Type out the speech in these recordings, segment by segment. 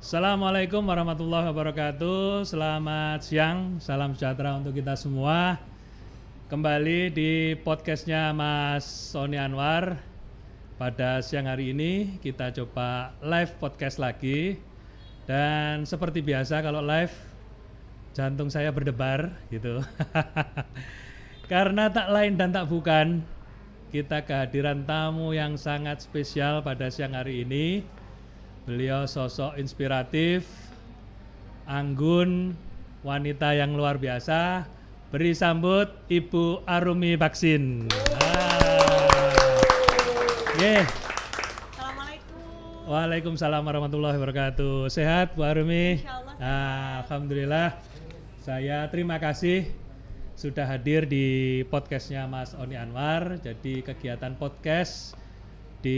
Assalamualaikum warahmatullahi wabarakatuh. Selamat siang, salam sejahtera untuk kita semua. Kembali di podcastnya Mas Sony Anwar. Pada siang hari ini kita coba live podcast lagi. Dan seperti biasa kalau live, jantung saya berdebar gitu. Karena tak lain dan tak bukan, kita kehadiran tamu yang sangat spesial pada siang hari ini. Beliau sosok inspiratif, anggun, wanita yang luar biasa. Beri sambut Ibu Arumi Baksin. Assalamualaikum. Waalaikumsalam warahmatullahi wabarakatuh. Sehat Bu Arumi? Insyaallah sehat. Alhamdulillah. Saya terima kasih sudah hadir di podcastnya Mas Oni Anwar. Jadi kegiatan podcast di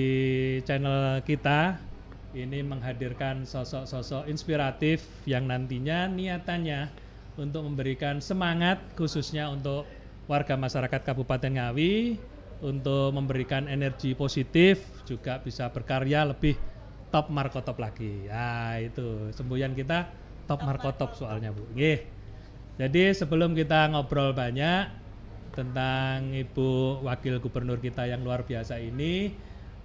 channel kita ini menghadirkan sosok-sosok inspiratif yang nantinya niatannya untuk memberikan semangat khususnya untuk warga masyarakat Kabupaten Ngawi untuk memberikan energi positif, juga bisa berkarya lebih top markotop lagi. Ya itu semboyan kita top markotop soalnya Bu. Nggih. Jadi sebelum kita ngobrol banyak tentang Ibu Wakil Gubernur kita yang luar biasa ini,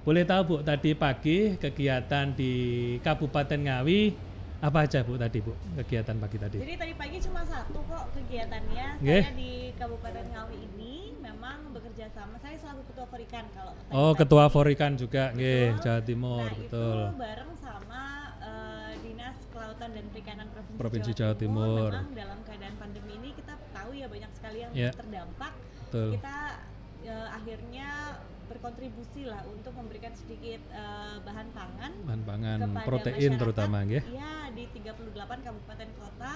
boleh tahu Bu, tadi pagi kegiatan di Kabupaten Ngawi apa aja Bu tadi Bu, kegiatan pagi tadi? Jadi tadi pagi cuma satu kok kegiatannya. Nggih. Saya di Kabupaten Ngawi ini memang bekerja sama. Saya selaku Ketua Forikan kalau tadi Oh, pagi. Ketua Forikan juga, nggih, Betul. Jawa Timur, Nah, betul. itu bareng sama Dinas Kelautan dan Perikanan Provinsi Jawa Jawa Timur. Memang dalam keadaan pandemi ini kita tahu ya banyak sekali yang Ya. terdampak. Betul. Kita akhirnya berkontribusi lah untuk memberikan sedikit bahan pangan Bahan pangan, kepada protein masyarakat, terutama, nggih. iya, di 38 kabupaten kota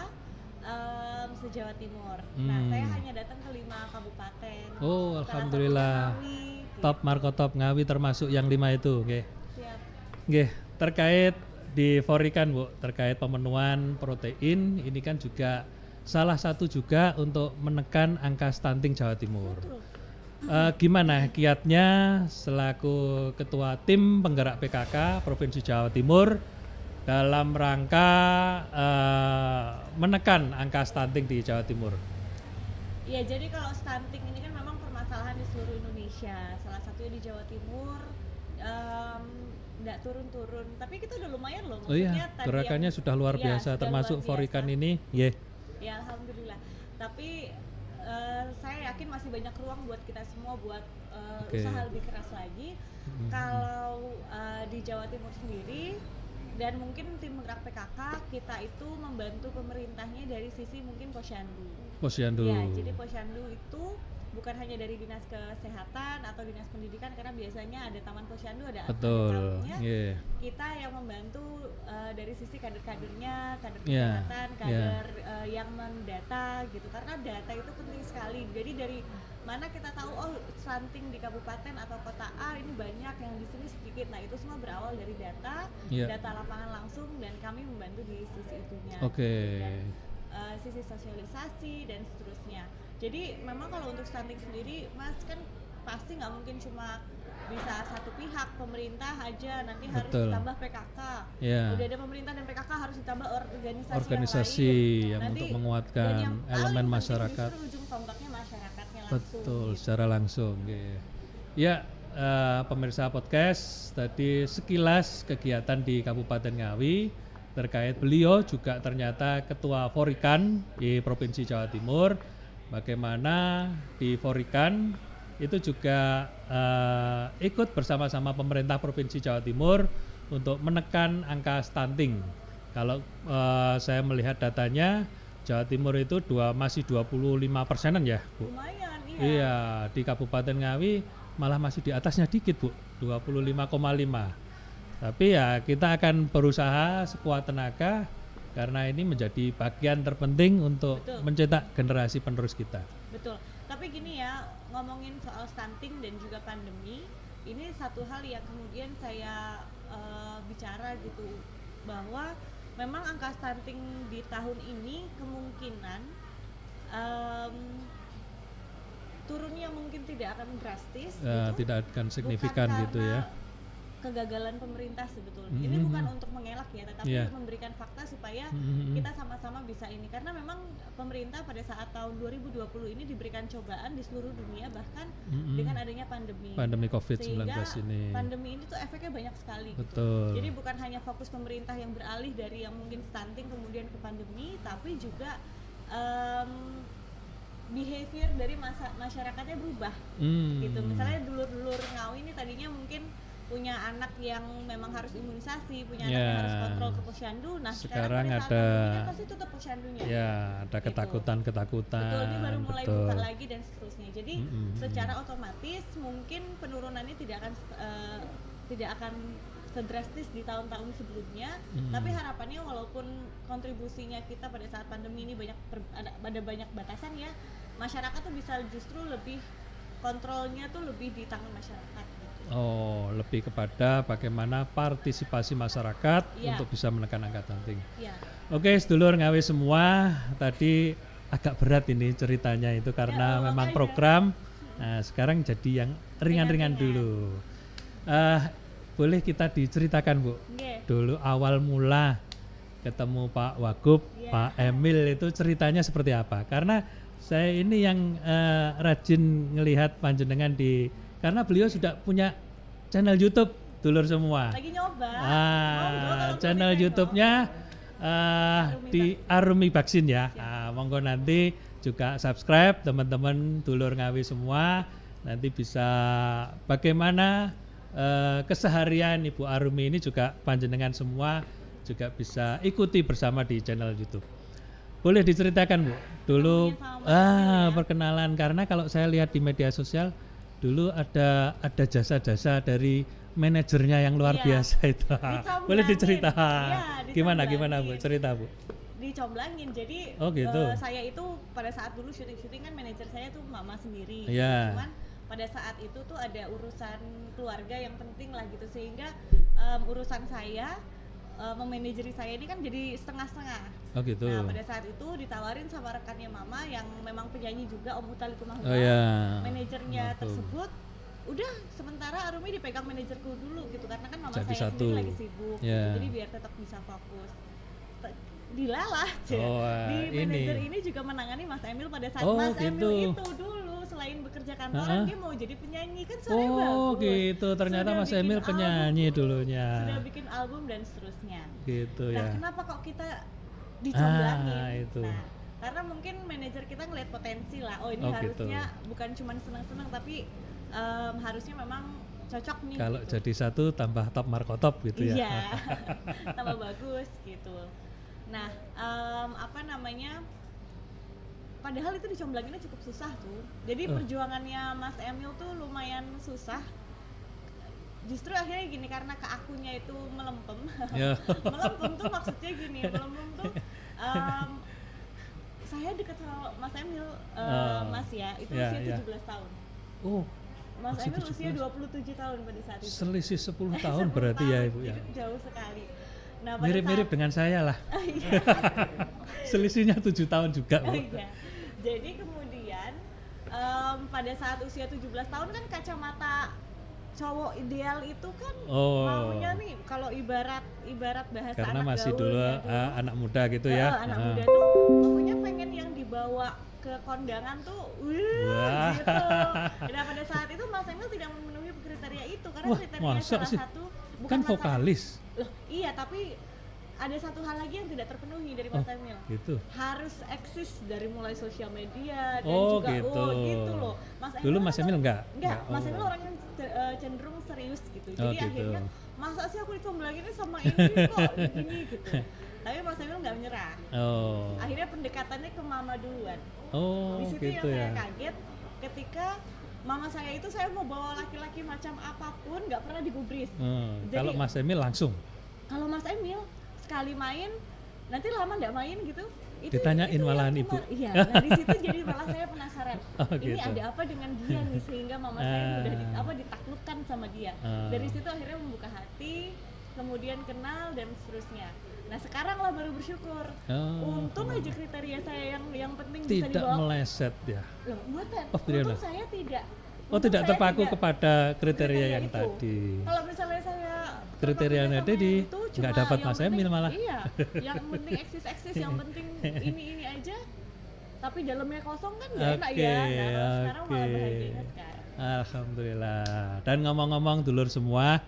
se-Jawa Timur. Nah, saya hanya datang ke 5 kabupaten. Oh, Salah alhamdulillah. satunya Ngawi, Top markotop Ngawi termasuk yang 5 itu, nggih. siap. Nggih, terkait di Forikan Bu, terkait pemenuhan protein ini kan juga salah satu juga untuk menekan angka stunting Jawa Timur. Betul. Gimana kiatnya selaku ketua tim penggerak PKK Provinsi Jawa Timur dalam rangka menekan angka stunting di Jawa Timur? Ya, jadi kalau stunting ini kan memang permasalahan di seluruh Indonesia. Salah satunya di Jawa Timur nggak turun-turun. Tapi kita udah lumayan loh. Oh iya, Maksudnya tadi gerakannya yang- sudah luar iya, biasa, sudah termasuk luar biasa. Forikan ini, nggih. Ya, alhamdulillah. Tapi saya yakin masih banyak ruang buat kita semua buat Oke. usaha lebih keras lagi. Kalau di Jawa Timur sendiri dan mungkin tim penggerak PKK kita itu membantu pemerintahnya dari sisi mungkin posyandu. Posyandu. Ya, jadi posyandu itu bukan hanya dari dinas kesehatan atau dinas pendidikan karena biasanya ada taman posyandu, ada Betul, tamunya. nggih. Kita yang membantu dari sisi kader-kadernya, kader Ya, kesehatan, kader yang mendata gitu, karena data itu penting sekali. Jadi dari mana kita tahu oh stunting di kabupaten atau kota A ini banyak, yang di sini sedikit. Nah, itu semua berawal dari data, Ya. data lapangan langsung, dan kami membantu di sisi itunya. Oke. Dan sisi sosialisasi dan seterusnya. Jadi memang kalau untuk stunting sendiri, Mas, kan pasti nggak mungkin cuma bisa satu pihak pemerintah aja, nanti harus Betul. ditambah PKK. Ya. Udah ada pemerintah dan PKK harus ditambah Organisasi yang Nanti, untuk dan menguatkan yang elemen paling penting masyarakat. justru ujung tombaknya masyarakatnya langsung. Betul, gitu. secara langsung. nggih. Ya, pemirsa podcast, tadi sekilas kegiatan di Kabupaten Ngawi terkait beliau juga ternyata Ketua Forikan di Provinsi Jawa Timur. Bagaimana di Forikan itu juga ikut bersama-sama pemerintah Provinsi Jawa Timur untuk menekan angka stunting. Kalau saya melihat datanya, Jawa Timur itu masih 25%-an ya Bu? Lumayan, iya. Iya, di Kabupaten Ngawi malah masih di atasnya dikit Bu, 25,5. Tapi ya kita akan berusaha sekuat tenaga karena ini menjadi bagian terpenting untuk Betul. mencetak generasi penerus kita. Betul. Tapi gini ya, ngomongin soal stunting dan juga pandemi, ini satu hal yang kemudian saya bicara gitu, bahwa memang angka stunting di tahun ini kemungkinan turunnya mungkin tidak akan drastis, gitu. Tidak akan signifikan Bukan gitu karena ya. kegagalan pemerintah sebetulnya. Ini bukan untuk mengelak ya, tetapi memberikan fakta supaya kita sama-sama bisa ini. Karena memang pemerintah pada saat tahun 2020 ini diberikan cobaan di seluruh dunia, bahkan dengan adanya pandemi COVID-19 ini. Pandemi ini tuh efeknya banyak sekali. Betul. Gitu. Jadi bukan hanya fokus pemerintah yang beralih dari yang mungkin stunting kemudian ke pandemi, tapi juga behavior dari masyarakatnya berubah. Gitu. Misalnya dulur-dulur Ngawi ini tadinya mungkin punya anak yang memang harus imunisasi, punya anak yang harus kontrol ke posyandu. Nah, sekarang ada kan pasti tutup posyandunya. Ya, ada ketakutan-ketakutan. Betul, ini baru mulai buka lagi dan seterusnya. Jadi, secara otomatis mungkin penurunannya tidak akan sedrastis di tahun-tahun sebelumnya, tapi harapannya walaupun kontribusinya kita pada saat pandemi ini ada banyak batasan ya, masyarakat tuh bisa justru lebih kontrolnya tuh lebih di tangan masyarakat. Oh, lebih kepada bagaimana partisipasi masyarakat untuk bisa menekan angka stunting. Oke, sedulur Ngawi semua, tadi agak berat ini ceritanya itu karena memang program. Nah, sekarang jadi yang ringan-ringan dulu. Boleh kita diceritakan, Bu? Dulu awal mula ketemu Pak Wagub, Pak Emil itu ceritanya seperti apa? Karena saya ini yang rajin ngelihat panjenengan karena beliau sudah punya channel YouTube, dulur semua. Lagi nyoba. Channel YouTube-nya di Arumi Vaksin ya. Monggo nanti juga subscribe teman-teman dulur Ngawi semua. Nanti bisa bagaimana keseharian Ibu Arumi ini juga panjenengan semua juga bisa ikuti bersama di channel YouTube. Boleh diceritakan, Bu? Dulu perkenalan, karena kalau saya lihat di media sosial dulu ada jasa-jasa dari manajernya yang luar biasa itu. Boleh diceritakan. Gimana Bu? Cerita, Bu. Dicomblangin. Jadi saya itu pada saat dulu syuting kan manajer saya tuh mama sendiri. Cuman pada saat itu tuh ada urusan keluarga yang penting lah gitu, sehingga urusan saya memanajeri saya ini kan jadi setengah-setengah. Oh gitu. Nah, pada saat itu ditawarin sama rekannya mama yang memang penyanyi juga, Om Utali Kumahua. Manajernya tersebut, udah sementara Arumi dipegang manajerku dulu gitu, karena kan mama jadi saya sendiri lagi sibuk. Jadi biar tetap bisa fokus. Dilalah di manajer ini juga menangani Mas Emil pada saat Mas Emil itu dulu selain bekerja kantoran dia mau jadi penyanyi, kan suaranya bagus. Oh gitu, ternyata Mas Emil penyanyi dulunya. Sudah bikin album dan seterusnya. Gitu ya. Nah, kenapa kok kita dicomblangin? Nah, karena mungkin manajer kita ngelihat potensi lah. Oh ini harusnya bukan cuma senang-senang, tapi harusnya memang cocok nih. Kalau gitu. jadi satu tambah top markotop gitu ya. Iya, tambah bagus gitu. Nah, padahal itu dicomblanginnya cukup susah tuh. Jadi perjuangannya Mas Emil tuh lumayan susah. Justru akhirnya gini, karena ke akunya itu melempem. Melempem tuh maksudnya gini, melempem tuh saya dekat sama Mas Emil, Mas ya, itu usia 17 tahun. Mas Emil usia 27 tahun pada saat itu. Selisih 10 tahun berarti ya Ibu ya. Jauh sekali. Nah, mirip-mirip dengan saya lah. Selisihnya 7 tahun juga, Bu. Jadi kemudian pada saat usia 17 tahun kan kacamata cowok ideal itu kan maunya nih, kalau ibarat bahasa karena anak masih dulu anak muda gitu ya. Anak muda tuh pokoknya pengen yang dibawa ke kondangan tuh gitu. Nah, pada saat itu Mas Emil tidak memenuhi kriteria itu, karena kriteria salah satu bukan kan vokalis. Loh, iya, tapi ada satu hal lagi yang tidak terpenuhi dari Mas Emil. Gitu. Harus eksis dari mulai sosial media dan juga gitu loh. Mas Emil dulu Mas Emil enggak. Mas Emil orangnya cenderung serius gitu. Jadi akhirnya masa sih aku dicomblanginnya sama ini kok gini gitu. Tapi Mas Emil enggak menyerah. Akhirnya pendekatannya ke mama duluan. Di situ yang saya kaget ketika mama saya itu, saya mau bawa laki-laki macam apapun nggak pernah digubris. Kalau Mas Emil langsung. Kalau Mas Emil sekali main, nanti lama nggak main gitu. Ditanyain malahan ibu. Iya, nah di situ jadi malah saya penasaran. Ini ada apa dengan dia nih, sehingga mama saya udah ditaklukkan sama dia. Dari situ akhirnya membuka hati, kemudian kenal dan seterusnya. Nah sekarang lah baru bersyukur. Untung aja kriteria saya yang penting tidak bisa dibawa. Tidak meleset ya. Loh, buatan. Untung saya tidak Oh, Untung tidak saya terpaku tidak kepada kriteria yang itu. tadi. Kalau misalnya saya Kriterianya terpaku tadi sama itu, nggak cuma dapat yang Mas penting- Emil malah. Iya, yang penting eksis, yang penting ini aja. Tapi dalamnya kosong kan nggak enak ya. Nah, kalau sekarang malah bahagianya sekarang. Alhamdulillah. Dan ngomong-ngomong dulur semua,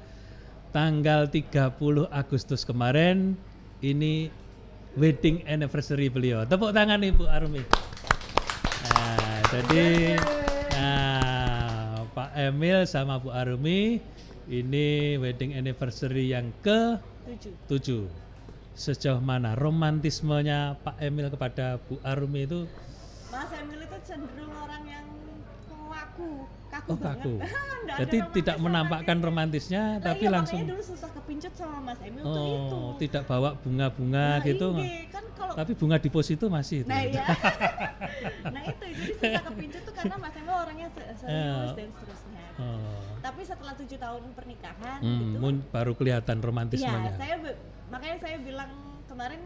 tanggal 30 Agustus kemarin ini wedding anniversary beliau. Tepuk tangan Ibu Arumi. Nah, jadi Pak Emil sama Bu Arumi ini wedding anniversary yang ke-7. Sejauh mana romantismenya Pak Emil kepada Bu Arumi itu? Mas Emil itu cenderung orang yang kaku Oh, banget. kaku. Nggak ada Jadi tidak romantis-romantisnya. menampakkan romantisnya, Nah, tapi iya, langsung makanya dulu susah kepincut sama Mas Emil tuh itu. oh, tidak bawa bunga-bunga Nah, gitu. iya, kan kalau Tapi bunga deposito masih itu. nah iya. Nah itu jadi susah kepincut tuh karena Mas Emil orangnya serius dan seterusnya. Oh. Tapi setelah 7 tahun pernikahan gitu. Baru kelihatan Iya, romantismenya. makanya saya bilang kemarin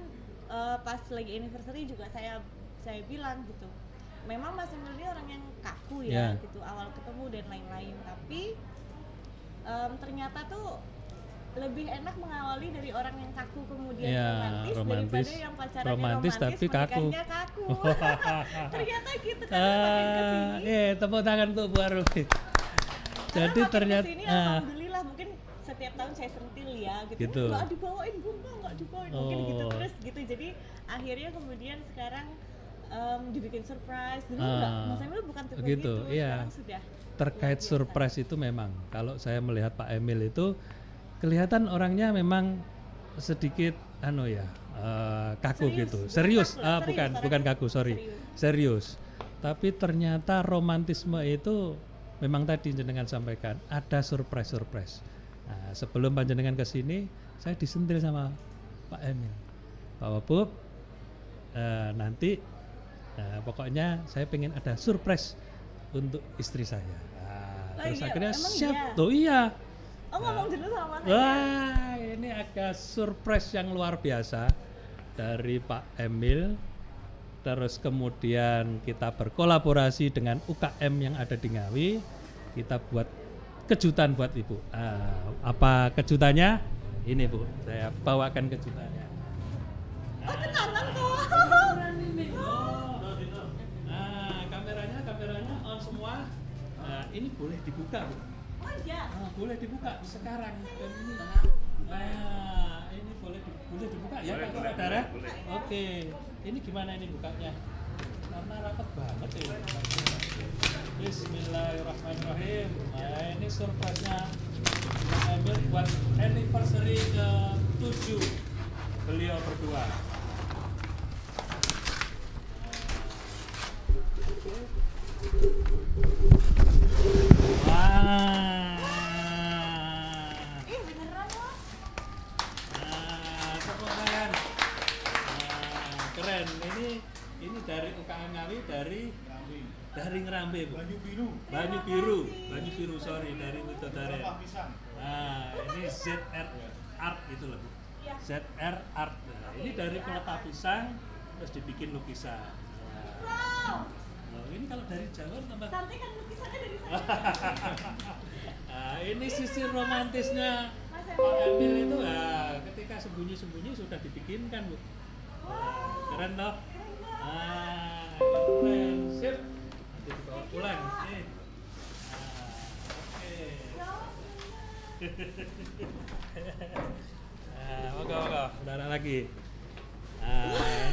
pas lagi anniversary juga saya bilang gitu. Memang Mas Emil ini orang yang kaku ya gitu awal ketemu dan lain-lain, tapi ternyata tuh lebih enak mengawali dari orang yang kaku kemudian romantis daripada yang pacarannya romantis tapi kaku. kaku. Ternyata gitu kan makin kesini. Tepuk tangan untuk Bu Arumi. Jadi ternyata kesini, alhamdulillah mungkin setiap tahun saya sentil ya gitu. Nggak dibawain bunga, nggak dibawain mungkin gitu terus gitu. Jadi akhirnya kemudian sekarang dibikin surprise dulu enggak, Mas Emil bukan tipe gitu, sekarang sudah. Terkait surprise itu memang kalau saya melihat Pak Emil itu kelihatan orangnya memang sedikit kaku gitu. Serius, bukan kaku, sorry. Serius. Tapi ternyata romantisme itu memang tadi jenengan sampaikan ada surprise. Nah, sebelum panjenengan ke sini saya disentil sama Pak Emil. Bahwa Bob nanti pokoknya saya pengen ada surprise untuk istri saya. Terus akhirnya siap. Iya. Oh, ngomong dulu sama saya. Wah, ini agak surprise yang luar biasa dari Pak Emil. Terus kemudian kita berkolaborasi dengan UKM yang ada di Ngawi. Kita buat kejutan buat Ibu. Apa kejutannya? Ini Bu, saya bawakan kejutannya. Oh, tenanan kok. Kameranya on semua. Ini boleh dibuka, Bu. Oh iya. Boleh dibuka sekarang. Dan ini boleh dibuka ya Pak Saudara. Oke. Ini gimana ini bukanya? Karena rapat banget ya. Bismillahirrahmanirrahim. Nah, ini surprise-nya Pak Emil buat anniversary ke-7 beliau berdua. Wah. Beneran loh. Tepuk tangan. Keren. Ini dari UKM Ngawi dari Ngerambe, Bu. Banyu biru, sorry, dari Widodaren. Ini ZR Art gitu loh, Bu. ZR Art. Nah, ini dari pelepah pisang terus dibikin lukisan. Wow. Ini kalau dari Jawa tambah Cantik kan lukisannya dari sana. ini sisi romantisnya Pak Emil itu ketika sembunyi-sembunyi sudah dibikinkan, Bu. Keren toh? Keren. Sip. Nanti dibawa pulang. Oke. Moga, udah ada lagi.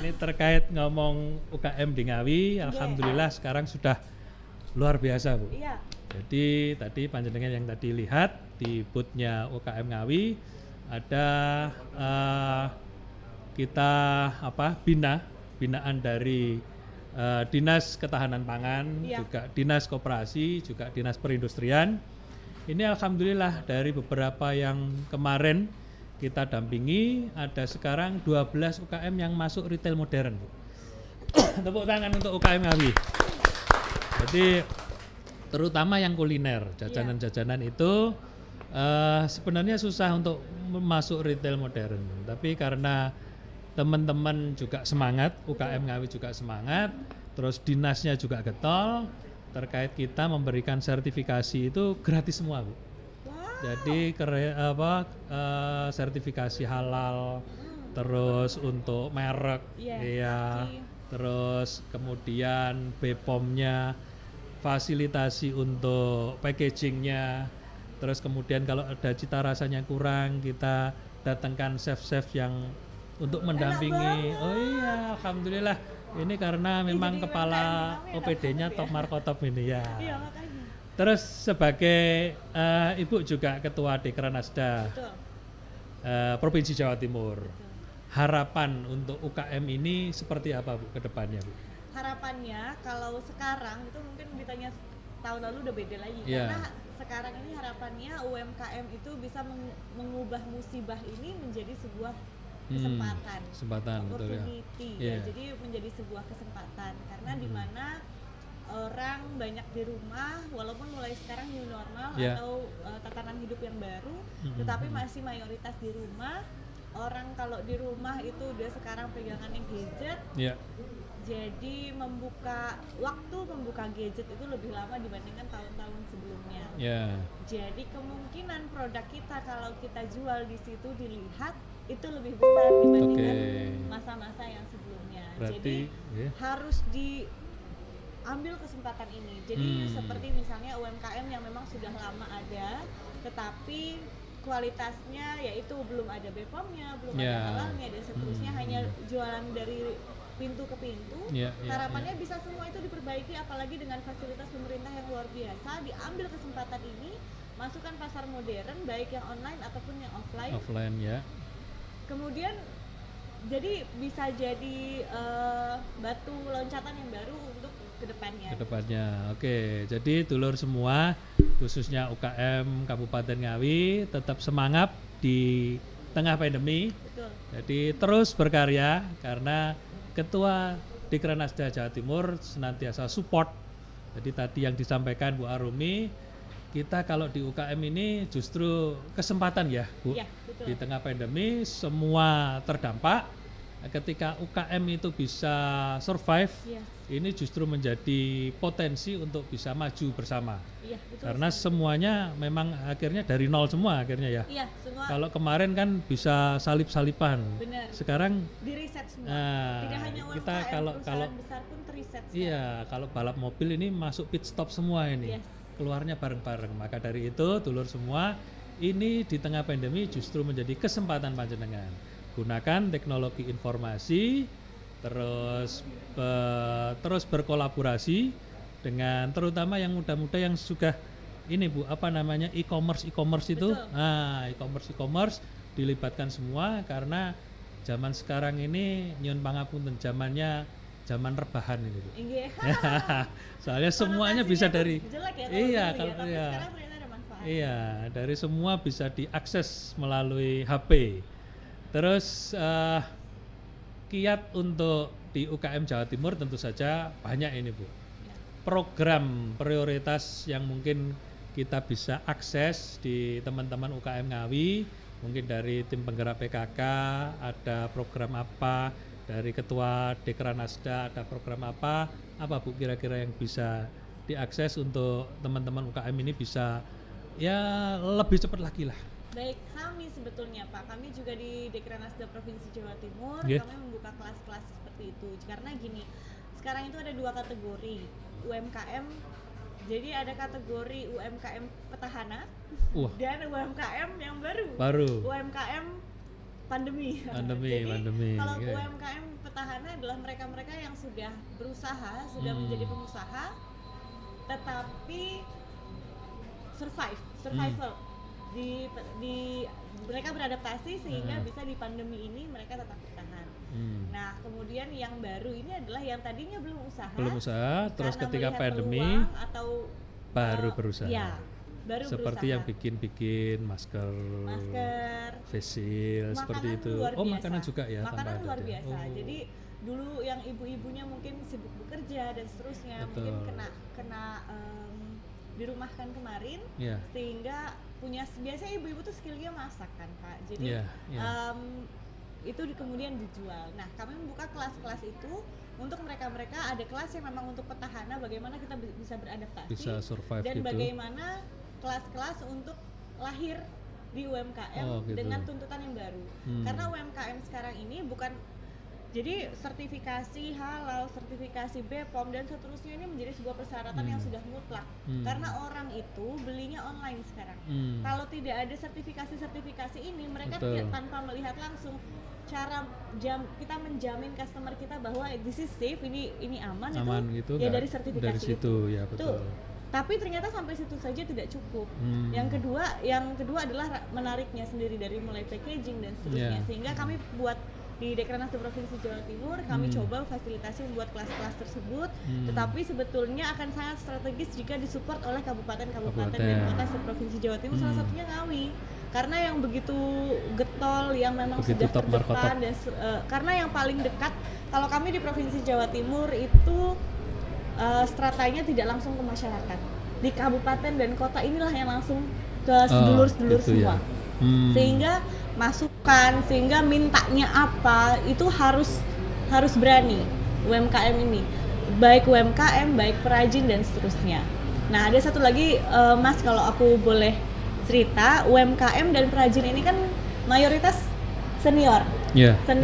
Ini terkait ngomong UKM di Ngawi, alhamdulillah sekarang sudah luar biasa, Bu. Iya. Jadi tadi panjenengan yang tadi lihat di booth-nya UKM Ngawi ada kita binaan dari Dinas Ketahanan Pangan, juga Dinas Koperasi, juga Dinas Perindustrian. Ini alhamdulillah dari beberapa yang kemarin kita dampingi ada sekarang 12 UKM yang masuk retail modern, Bu. Tepuk tangan untuk UKM Ngawi. Jadi terutama yang kuliner, jajanan-jajanan itu sebenarnya susah untuk masuk retail modern. Tapi karena teman-teman juga semangat, UKM Ngawi juga semangat, terus dinasnya juga getol, terkait kita memberikan sertifikasi itu gratis semua, Bu. Jadi sertifikasi halal, terus untuk merek, iya, terus kemudian BPOM-nya, fasilitasi untuk packagingnya, terus kemudian kalau ada cita rasanya kurang kita datangkan chef-chef yang untuk mendampingi. Oh iya, alhamdulillah. Ini karena memang kepala OPD-nya top markotop ini ya. Iya, makanya. Terus sebagai Ibu juga ketua Dekranasda Provinsi Jawa Timur. Betul. Harapan untuk UKM ini seperti apa, Bu, ke depannya, Bu? Harapannya kalau sekarang itu mungkin ditanya tahun lalu udah beda lagi, karena sekarang ini harapannya UMKM itu bisa mengubah musibah ini menjadi sebuah kesempatan, opportunity, ya. Jadi menjadi sebuah kesempatan karena di mana orang banyak di rumah, walaupun mulai sekarang new normal atau tatanan hidup yang baru, tetapi masih mayoritas di rumah. Orang kalau di rumah itu udah sekarang pegangannya gadget, jadi membuka gadget itu lebih lama dibandingkan tahun-tahun sebelumnya. Jadi kemungkinan produk kita kalau kita jual di situ dilihat itu lebih besar dibandingkan masa-masa yang sebelumnya. Berarti, jadi harus diambil kesempatan ini. Jadi seperti misalnya UMKM yang memang sudah lama ada, tetapi kualitasnya yaitu belum ada BPOM-nya, belum ada halalnya dan seterusnya, hanya jualan dari pintu ke pintu. Harapannya bisa semua itu diperbaiki, apalagi dengan fasilitas pemerintah yang luar biasa. Diambil kesempatan ini, masukkan pasar modern baik yang online ataupun yang offline. Kemudian jadi bisa jadi batu loncatan yang baru untuk kedepannya. Oke, jadi dulur semua, khususnya UKM Kabupaten Ngawi, tetap semangat di tengah pandemi. Betul. Jadi terus berkarya karena Ketua Dekranasda Jawa Timur senantiasa support. Jadi tadi yang disampaikan Bu Arumi, kita kalau di UKM ini justru kesempatan ya, Bu. Betul. Di tengah pandemi semua terdampak. Ketika UKM itu bisa survive, ini justru menjadi potensi untuk bisa maju bersama. Betul. Karena semuanya memang akhirnya dari nol semua akhirnya ya. Semua. Kalau kemarin kan bisa salip-salipan. Benar. Sekarang di riset semua. Tidak hanya UMKM, kita kalau besar pun teriset. Kalau balap mobil ini masuk pit stop semua ini. Keluarnya bareng-bareng. Maka dari itu dulur semua, ini di tengah pandemi justru menjadi kesempatan panjenengan. Gunakan teknologi informasi, terus berkolaborasi dengan terutama yang muda-muda yang sudah ini, Bu, e-commerce itu. E-commerce dilibatkan semua karena zaman sekarang ini nyun pangapunten, zaman rebahan ini, Bu. Soalnya semuanya bisa dari dari semua bisa diakses melalui HP. Terus kiat untuk di UKM Jawa Timur tentu saja banyak ini, Bu. Program prioritas yang mungkin kita bisa akses di teman-teman UKM Ngawi, mungkin dari tim penggerak PKK ada program apa, dari Ketua Dekranasda ada program apa Bu kira-kira yang bisa diakses untuk teman-teman UKM ini bisa lebih cepat lagi lah. Baik, kami sebetulnya Pak, kami juga di Dekranasda Provinsi Jawa Timur, kami membuka kelas-kelas seperti itu. Karena gini, sekarang itu ada dua kategori UMKM. Jadi ada kategori UMKM petahana dan UMKM yang baru. UMKM pandemi. Jadi kalau UMKM petahana adalah mereka-mereka yang sudah berusaha, sudah menjadi pengusaha, tetapi survival. Mereka beradaptasi sehingga bisa di pandemi ini mereka tetap bertahan. Nah, kemudian yang baru ini adalah yang tadinya belum usaha, terus ketika pandemi atau baru berusaha. Baru seperti berusaha. Yang bikin masker, face shield seperti itu. Makanan juga ya. Makanan luar biasa. Jadi dulu yang ibu-ibunya mungkin sibuk bekerja dan seterusnya, mungkin kena dirumahkan kemarin, sehingga biasanya ibu-ibu tuh skillnya masak kan Pak, jadi itu kemudian dijual. Nah, kami membuka kelas-kelas itu untuk mereka ada kelas yang memang untuk petahana, bagaimana kita bisa beradaptasi, bisa survive dan gitu. bagaimana kelas-kelas untuk lahir di UMKM gitu. dengan tuntutan yang baru. Karena UMKM sekarang ini bukan, jadi sertifikasi halal, sertifikasi BPOM dan seterusnya ini menjadi sebuah persyaratan yang sudah mutlak. Karena orang itu belinya online sekarang. Kalau tidak ada sertifikasi ini, mereka tanpa melihat langsung cara kita menjamin customer kita bahwa this is safe, ini aman itu gitu, ya dari sertifikasi dari situ, itu. Ya betul. Tapi ternyata sampai situ saja tidak cukup. Yang kedua adalah menariknya sendiri dari mulai packaging dan seterusnya. Sehingga kami buat di Dekranasda Provinsi Jawa Timur, kami coba fasilitasi membuat kelas-kelas tersebut, tetapi sebetulnya akan sangat strategis jika disupport oleh kabupaten-kabupaten dan kota seprovinsi Jawa Timur, salah satunya Ngawi. Karena yang begitu getol, yang memang sudah terdepan, dan karena yang paling dekat, kalau kami di Provinsi Jawa Timur itu stratanya tidak langsung ke masyarakat. Di kabupaten dan kota inilah yang langsung ke sedulur-sedulur semua. Sehingga masukan, sehingga mintanya apa itu harus berani UMKM ini, baik UMKM, baik perajin dan seterusnya. Nah, ada satu lagi Mas, kalau aku boleh cerita, UMKM dan perajin ini kan mayoritas senior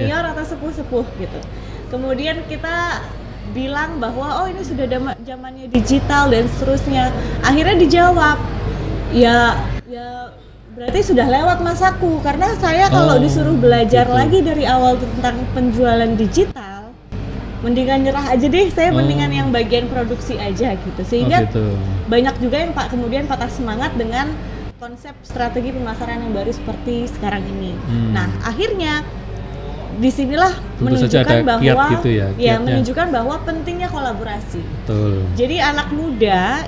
atau sepuh-sepuh gitu. Kemudian kita bilang bahwa ini sudah zamannya digital dan seterusnya. Akhirnya dijawab, ya berarti sudah lewat masaku, karena saya kalau disuruh belajar lagi dari awal tentang penjualan digital, mendingan nyerah aja deh, saya mendingan yang bagian produksi aja gitu. Sehingga banyak juga yang kemudian patah semangat dengan konsep strategi pemasaran yang baru seperti sekarang ini. Nah, akhirnya disinilah menunjukkan bahwa menunjukkan bahwa pentingnya kolaborasi. Betul. Jadi anak muda,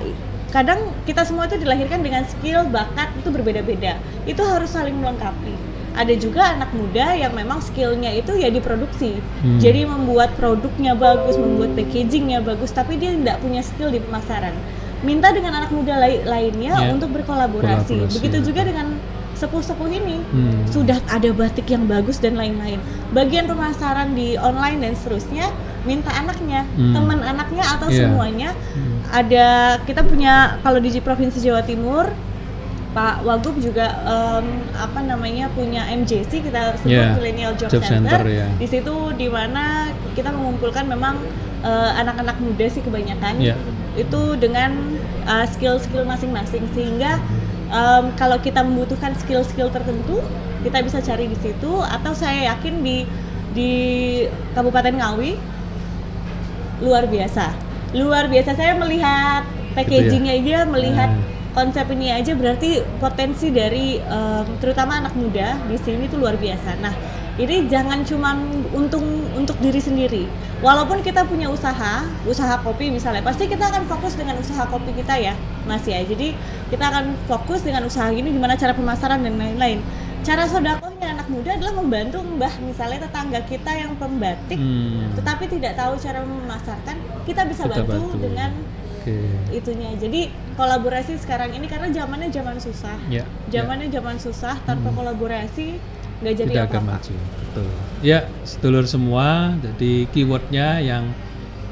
kadang kita semua itu dilahirkan dengan skill, bakat itu berbeda-beda. Itu harus saling melengkapi. Ada juga anak muda yang memang skillnya itu ya diproduksi. Jadi membuat produknya bagus, membuat packagingnya bagus, tapi dia tidak punya skill di pemasaran. Minta dengan anak muda lainnya untuk berkolaborasi. Begitu juga dengan sepuh-sepuh ini. Sudah ada batik yang bagus dan lain-lain. Bagian pemasaran di online dan seterusnya, minta anaknya, teman anaknya atau semuanya. Ada, kita punya, kalau di Provinsi Jawa Timur, Pak Wagub juga punya MJC, kita sebut Millennial Job Center. Di situ di mana kita mengumpulkan memang anak-anak muda sih kebanyakan, itu dengan skill-skill masing-masing, sehingga kalau kita membutuhkan skill-skill tertentu, kita bisa cari di situ. Atau saya yakin di Kabupaten Ngawi luar biasa saya melihat packagingnya aja, melihat konsep ini aja, berarti potensi dari terutama anak muda di sini tuh luar biasa. Nah, ini jangan cuma untuk diri sendiri. Walaupun kita punya usaha kopi misalnya, pasti kita akan fokus dengan usaha kopi kita ya, Mas ya. Jadi kita akan fokus dengan usaha ini, gimana cara pemasaran dan lain-lain. Cara sodakohnya anak muda adalah membantu mbah, misalnya tetangga kita yang pembatik, tetapi tidak tahu cara memasarkan, kita bisa bantu dengan itunya. Jadi kolaborasi sekarang ini, karena zamannya zaman susah, zaman susah, tanpa kolaborasi nggak jadi tidak akan maju. Betul. Ya, sedulur semua, jadi keywordnya yang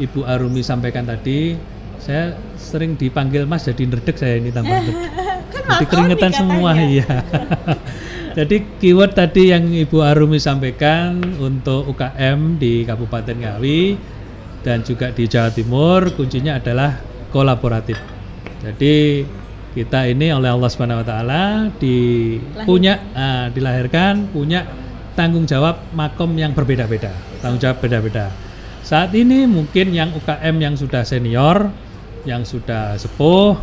Ibu Arumi sampaikan tadi, saya sering dipanggil Mas, jadi nerdek saya ini tambah nerdek. Kan jadi keringetan semua, iya. Jadi keyword tadi yang Ibu Arumi sampaikan untuk UKM di Kabupaten Ngawi dan juga di Jawa Timur, kuncinya adalah kolaboratif. Jadi kita ini oleh Allah Subhanahu wa taala dilahirkan punya tanggung jawab makom yang berbeda-beda, tanggung jawab beda-beda. Saat ini mungkin yang UKM yang sudah senior, yang sudah sepuh,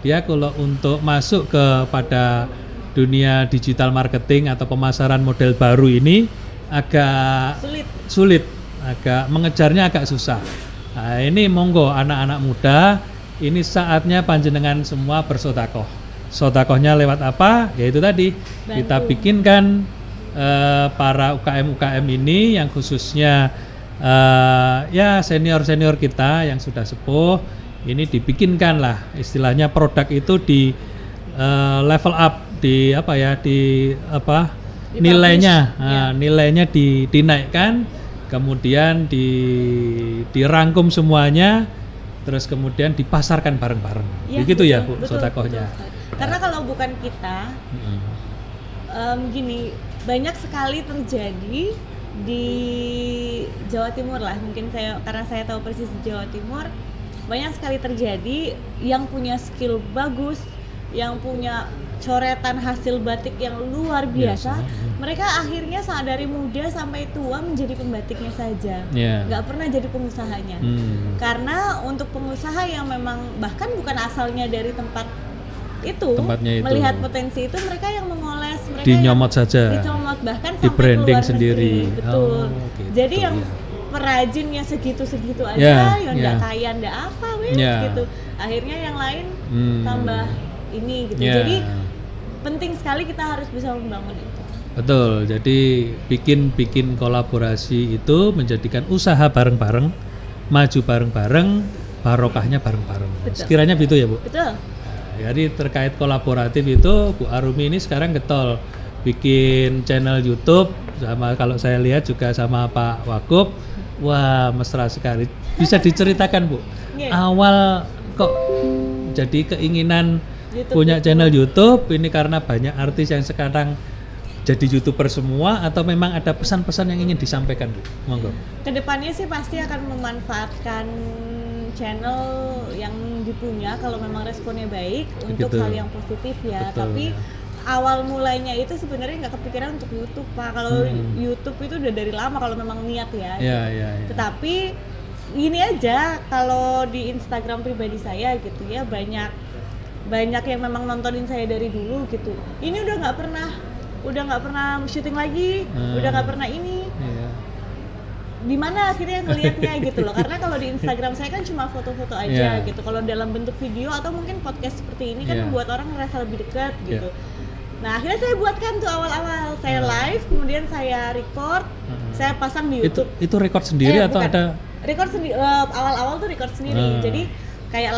dia kalau untuk masuk kepada dunia digital marketing atau pemasaran model baru ini agak sulit, agak mengejarnya agak susah. Nah, ini monggo anak-anak muda, ini saatnya panjenengan semua bersodakoh. Sodakohnya lewat apa? Yaitu tadi kita bikinkan para UKM ini yang khususnya senior kita yang sudah sepuh, ini dibikinkan lah istilahnya produk itu di level up, nilainya dinaikkan kemudian dirangkum semuanya, terus kemudian dipasarkan bareng-bareng. Begitu ya Bu, sodakohnya. Karena kalau bukan kita, gini, banyak sekali terjadi di Jawa Timur lah. Mungkin karena saya tahu persis di Jawa Timur, banyak sekali terjadi yang punya skill bagus, yang punya coretan hasil batik yang luar biasa. Mereka akhirnya dari muda sampai tua menjadi pembatiknya saja, nggak pernah jadi pengusahanya. Karena untuk pengusaha yang memang bahkan bukan asalnya dari tempatnya itu, melihat potensi itu, mereka yang mengoles, mereka dinyomot saja, dicomot, bahkan di sampai branding keluar sendiri. Negeri. Betul. Gitu, jadi yang perajinnya segitu aja, yang nggak kaya nggak apa, gitu. Akhirnya yang lain tambah ini gitu. Jadi penting sekali kita harus bisa membangun itu. Betul. Jadi bikin kolaborasi itu menjadikan usaha bareng-bareng, maju bareng-bareng, barokahnya bareng-bareng. Sekiranya begitu ya Bu? Betul. Jadi terkait kolaboratif itu Bu Arumi ini sekarang getol bikin channel YouTube, sama kalau saya lihat juga sama Pak Wakub. Wah, mesra sekali. Bisa diceritakan Bu, awal kok jadi keinginan punya channel YouTube ini karena banyak artis yang sekarang jadi YouTuber semua, atau memang ada pesan-pesan yang ingin disampaikan Bu? Monggo. Kedepannya sih pasti akan memanfaatkan channel yang dipunya kalau memang responnya baik untuk hal yang positif ya. Tapi awal mulainya itu sebenarnya nggak kepikiran untuk YouTube Pak. Kalau YouTube itu udah dari lama kalau memang niat ya. Tetapi ini aja, kalau di Instagram pribadi saya gitu ya, banyak yang memang nontonin saya dari dulu gitu. Ini udah nggak pernah syuting lagi, udah nggak pernah ini. Di mana akhirnya ngelihatnya gitu loh, karena kalau di Instagram saya kan cuma foto-foto aja gitu. Kalau dalam bentuk video atau mungkin podcast seperti ini kan membuat orang merasa lebih dekat gitu. Nah akhirnya saya buatkan tuh awal-awal, saya live, kemudian saya record, saya pasang di YouTube. Itu record sendiri atau ada? Record sendiri, awal-awal tuh record sendiri. Jadi kayak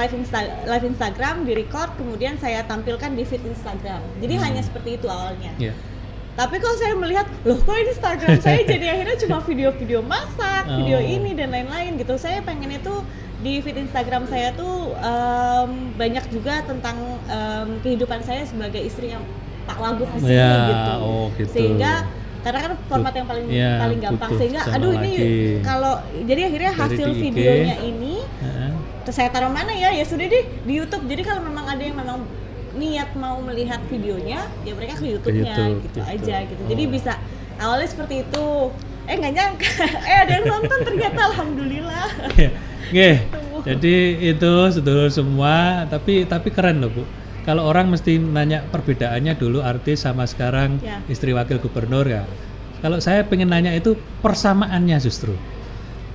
live Instagram di record, kemudian saya tampilkan di feed Instagram. Jadi hanya seperti itu awalnya. Tapi kalau saya melihat, loh kok Instagram saya jadi akhirnya cuma video-video masak, video ini dan lain-lain gitu. Saya pengen itu di feed Instagram saya tuh banyak juga tentang kehidupan saya sebagai istri yang Pak Wagub di sini gitu. Sehingga karena kan format yang paling gampang, sehingga ini kalau jadi akhirnya hasil videonya ini saya taruh mana ya sudah deh di YouTube. Jadi kalau memang ada yang memang niat mau melihat videonya, ya mereka ke YouTube-nya gitu aja gitu. Jadi bisa awalnya seperti itu. Nggak nyangka, ada yang nonton ternyata, alhamdulillah. Jadi itu sedulur semua, tapi keren loh Bu. Kalau orang mesti nanya perbedaannya dulu artis sama sekarang istri wakil gubernur ya. Kalau saya pengen nanya itu persamaannya justru.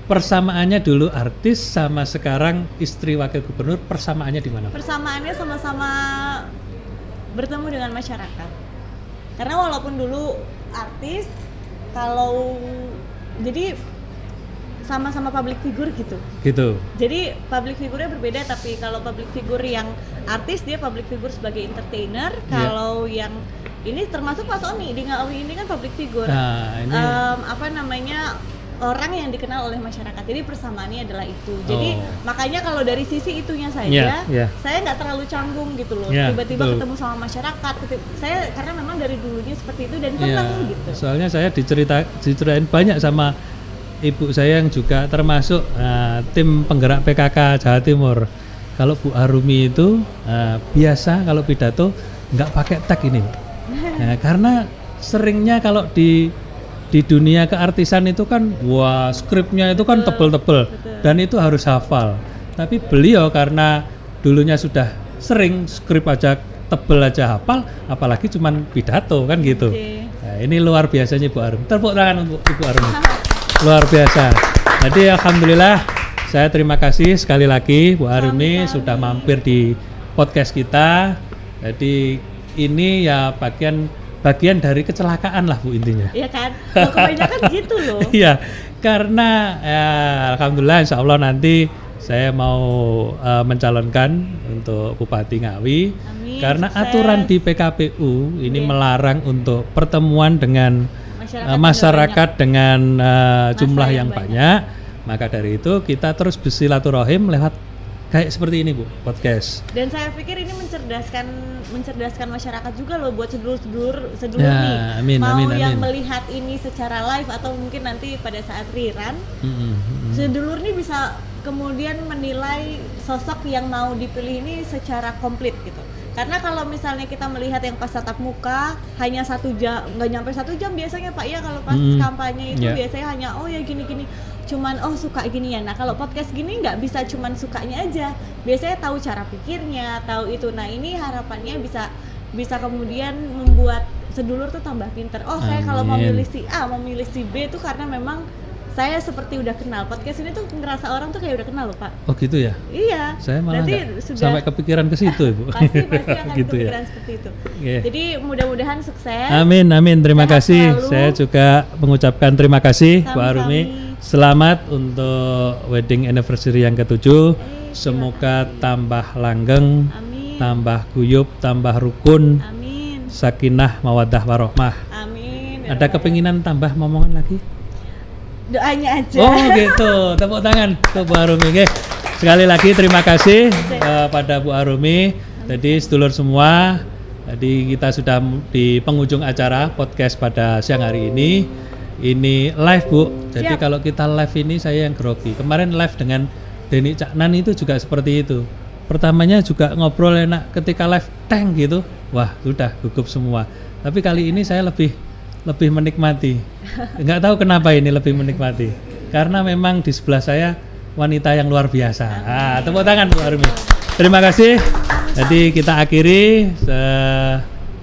Persamaannya dulu artis sama sekarang istri wakil gubernur, persamaannya di mana? Persamaannya sama-sama bertemu dengan masyarakat. Karena walaupun dulu artis, kalau jadi sama-sama public figure gitu. Jadi public figure-nya berbeda, tapi kalau public figure yang artis dia public figure sebagai entertainer, kalau yang ini termasuk Mas Oni di Ngawi ini kan public figure. Nah, ini orang yang dikenal oleh masyarakat. Jadi persamaannya adalah itu. Jadi makanya kalau dari sisi itunya saja, saya nggak terlalu canggung gitu loh. Tiba-tiba ketemu sama masyarakat. Saya karena memang dari dulunya seperti itu dan senang gitu. Soalnya saya diceritain banyak sama ibu saya yang juga termasuk tim penggerak PKK Jawa Timur. Kalau Bu Arumi itu biasa kalau pidato nggak pakai tag ini. Nah, karena seringnya kalau di dunia keartisan itu kan skripnya itu kan tebel-tebel dan itu harus hafal. Tapi beliau karena dulunya sudah sering skrip aja tebel aja hafal, apalagi cuman pidato kan gitu. Nah, ini luar biasanya Bu Arumi. Tepuk tangan untuk Ibu Arumi. Luar biasa. Jadi alhamdulillah saya terima kasih sekali lagi Bu Arumi sudah mampir di podcast kita. Jadi ini ya bagian dari kecelakaan lah Bu intinya. Iya kan, kebanyakan gitu loh. Iya, karena alhamdulillah insya Allah nanti saya mau mencalonkan untuk Bupati Ngawi. Amin, karena sukses. Aturan di PKPU ini melarang untuk pertemuan dengan masyarakat dengan jumlah yang yang banyak. Maka dari itu kita terus bersilaturahim lewat kayak seperti ini Bu, podcast. Dan saya pikir ini mencerdaskan masyarakat juga loh buat sedulur Ya, nih. amin, Mau amin, yang amin. melihat ini secara live atau mungkin nanti pada saat rerun, sedulur nih bisa kemudian menilai sosok yang mau dipilih ini secara komplit gitu. Karena kalau misalnya kita melihat yang pas tatap muka hanya 1 jam, nggak nyampe 1 jam biasanya Pak ya, kalau pas kampanye itu biasanya hanya oh ya gini-gini, cuman oh suka gini ya. Nah kalau podcast gini nggak bisa cuman sukanya aja, biasanya tahu cara pikirnya, tahu itu. Nah ini harapannya bisa kemudian membuat sedulur tuh tambah pinter. Oh saya kalau mau milih si A, mau milih si B tuh karena memang saya seperti udah kenal. Podcast ini tuh ngerasa orang tuh kayak udah kenal loh Pak. Oh gitu ya? Iya. Saya malah sudah sampai kepikiran ke situ Ibu. pasti akan gitu kepikiran ya? seperti itu. Yeah. Jadi mudah-mudahan sukses. Amin, terima Sehat kasih. selalu. Saya juga mengucapkan terima kasih Bu Sami-sami. Arumi. Selamat untuk wedding anniversary yang ke-7. Semoga tambah langgeng, Amin. tambah guyup, tambah rukun, Amin. sakinah, mawaddah, warohmah. Amin. Ada kepinginan tambah momongan lagi? Doanya aja. Oh gitu, tepuk tangan untuk Bu Arumi. Oke. Sekali lagi terima kasih pada Bu Arumi. Jadi sedulur semua, jadi kita sudah di penghujung acara podcast pada siang hari ini. Ini live Bu. Jadi Siap. kalau kita live ini saya yang grogi. Kemarin live dengan Denny Caknan itu juga seperti itu. Pertamanya juga ngobrol enak, ketika live tank gitu, wah sudah gugup semua. Tapi kali ini saya lebih menikmati. Nggak tahu kenapa ini lebih menikmati. Karena memang di sebelah saya wanita yang luar biasa. Tepuk tangan Bu Arumi. Terima kasih. Jadi kita akhiri.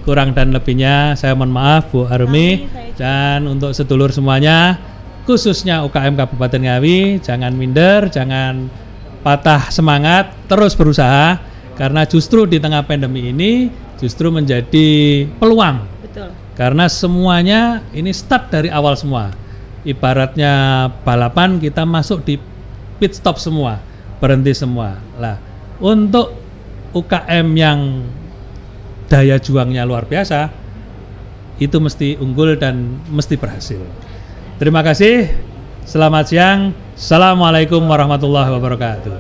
Kurang dan lebihnya saya mohon maaf Bu Arumi. Dan untuk sedulur semuanya, khususnya UKM Kabupaten Ngawi, jangan minder, jangan patah semangat, terus berusaha. Karena justru di tengah pandemi ini justru menjadi peluang. Betul. Karena semuanya ini start dari awal semua. Ibaratnya balapan kita masuk di pit stop semua, berhenti semua. Lah, untuk UKM yang daya juangnya luar biasa, itu mesti unggul dan mesti berhasil. Terima kasih. Selamat siang. Assalamualaikum warahmatullahi wabarakatuh.